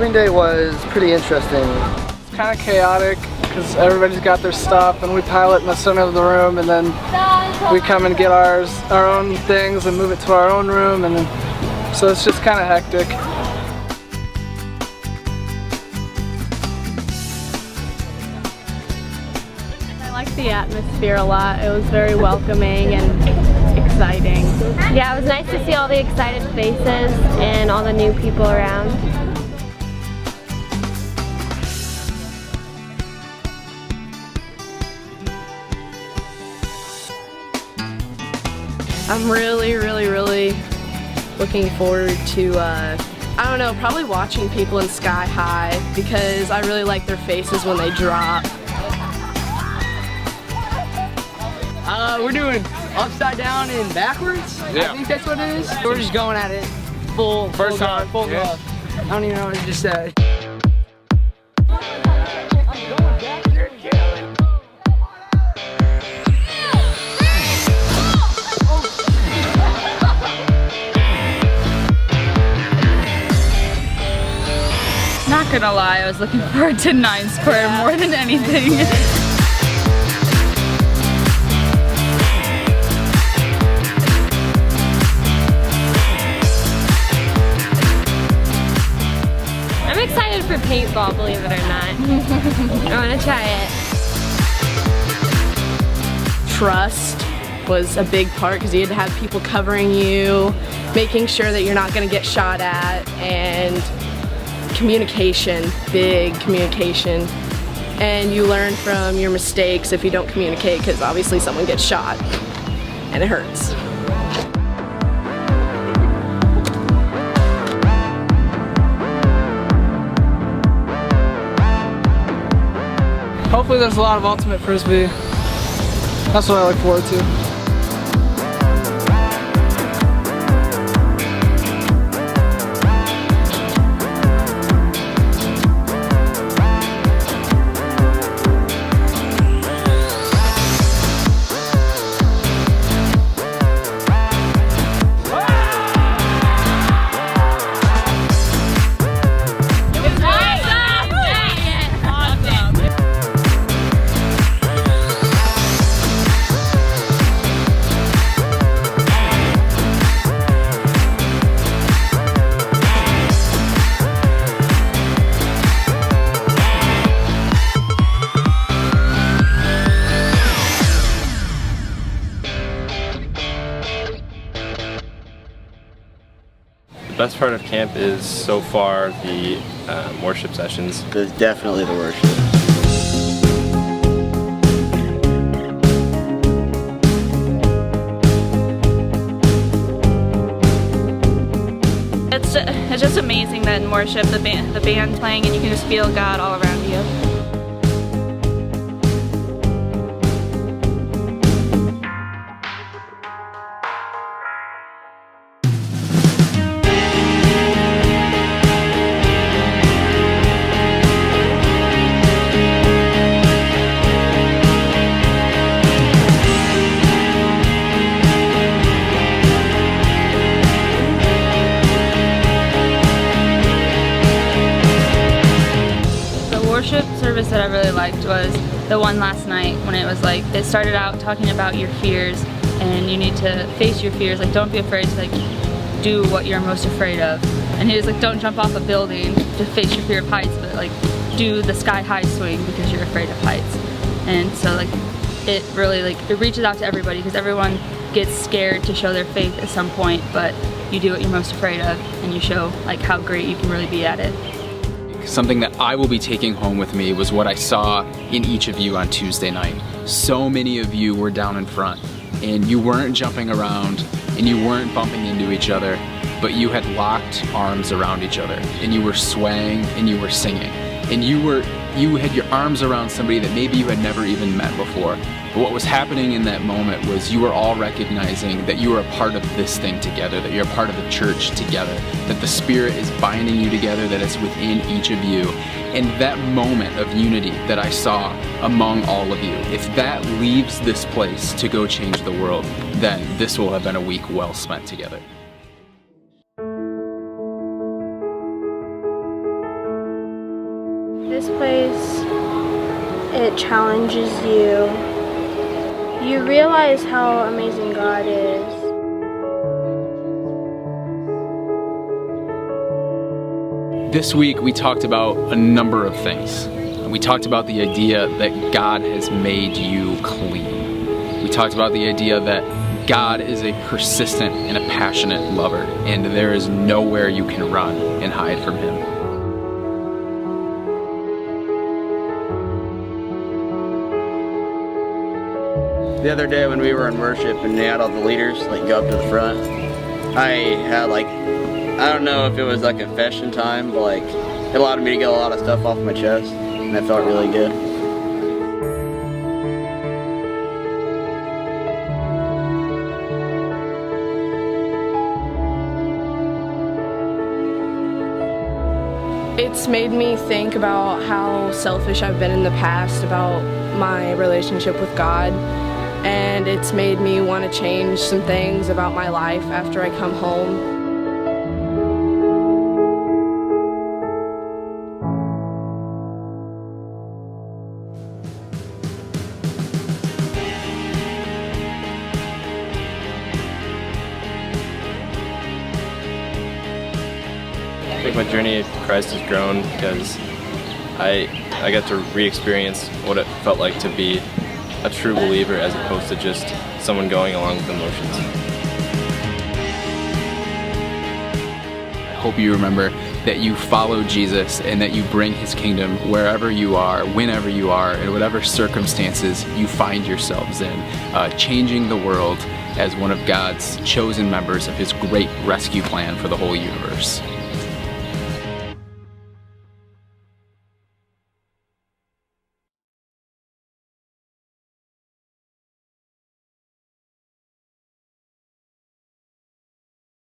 Opening day was pretty interesting. It's kind of chaotic because everybody's got their stuff and we pile it in the center of the room, and then we come and get our own things and move it to our own room, and then, so it's just kind of hectic. I liked the atmosphere a lot. It was very welcoming and exciting. Yeah, it was nice to see all the excited faces and all the new people around. I'm really looking forward to, I don't know, probably watching people in Sky High because I really like their faces when they drop. We're doing upside down and backwards. Yeah. I think that's what it is. We're just going at it full time, full glove. I don't even know what to just say. Not gonna lie, I was looking forward to 9 Square more than anything. I'm excited for paintball, believe it or not. I want to try it. Trust was a big part because you had to have people covering you, making sure that you're not going to get shot at, and communication, big communication. And you learn from your mistakes if you don't communicate, because obviously someone gets shot and it hurts. Hopefully there's a lot of ultimate frisbee. That's what I look forward to. The best part of camp is so far the worship sessions. It's definitely the worship. It's just amazing that in worship the band playing and you can just feel God all around you. Worship service that I really liked was the one last night when it was like, it started out talking about your fears and you need to face your fears, like don't be afraid to like do what you're most afraid of. And he was like, don't jump off a building to face your fear of heights, but like do the sky high swing because you're afraid of heights. And so like it really like, it reaches out to everybody because everyone gets scared to show their faith at some point, but you do what you're most afraid of and you show like how great you can really be at it. Something that I will be taking home with me was what I saw in each of you on Tuesday night. So many of you were down in front and you weren't jumping around and you weren't bumping into each other, but you had locked arms around each other and you were swaying and you were singing. And you had your arms around somebody that maybe you had never even met before. But what was happening in that moment was you were all recognizing that you were a part of this thing together, that you're a part of the church together, that the Spirit is binding you together, that it's within each of you. And that moment of unity that I saw among all of you, if that leaves this place to go change the world, then this will have been a week well spent together. it challenges you. You realize how amazing God is. This week we talked about a number of things. We talked about the idea that God has made you clean. We talked about the idea that God is a persistent and a passionate lover, and there is nowhere you can run and hide from Him. The other day when we were in worship and they had all the leaders like go up to the front, I had like, I don't know if it was like confession time, but like it allowed me to get a lot of stuff off my chest, and that felt really good. It's made me think about how selfish I've been in the past about my relationship with God, and it's made me want to change some things about my life after I come home. I think my journey of Christ has grown because I got to re-experience what it felt like to be a true believer as opposed to just someone going along with the motions. I hope you remember that you follow Jesus and that you bring His kingdom wherever you are, whenever you are, in whatever circumstances you find yourselves in, changing the world as one of God's chosen members of His great rescue plan for the whole universe.